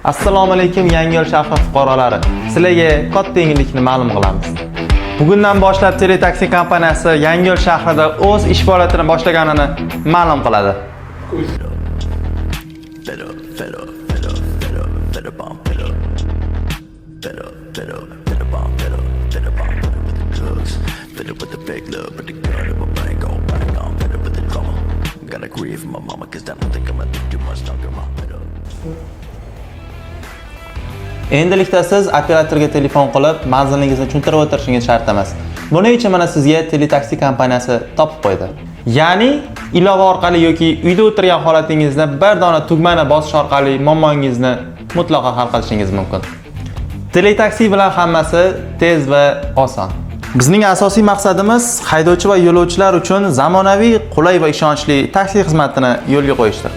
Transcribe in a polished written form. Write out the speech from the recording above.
Assalomu alaykum Yangiyo'l shahri fuqarolari. Sizlarga katta yengillikni ma'lum qilamiz. Bugundan boshlab Teletaksi kompaniyasi Yangiyo'l shahrida o'z ish faoliyatini boshlaganini ma'lum qiladi. Endilikda siz operatorga telefon qilib, manzilingizni tushuntirib o'tirishingiz shart emas. Buning uchun mana sizga Teletaksi kompaniyasi topib qo'ydi. Ya'ni ilova orqali yoki uyda o'tirgan holatingizda bir dona tugmani bosish orqali muammongizni mutlaqo hal qilishingiz mumkin. Teletaksi bilan hammasi tez va oson. Bizning asosiy maqsadimiz haydovchi va yo'lovchilar uchun zamonaviy, qulay va ishonchli taksi xizmatini yo'lga qo'yishdir.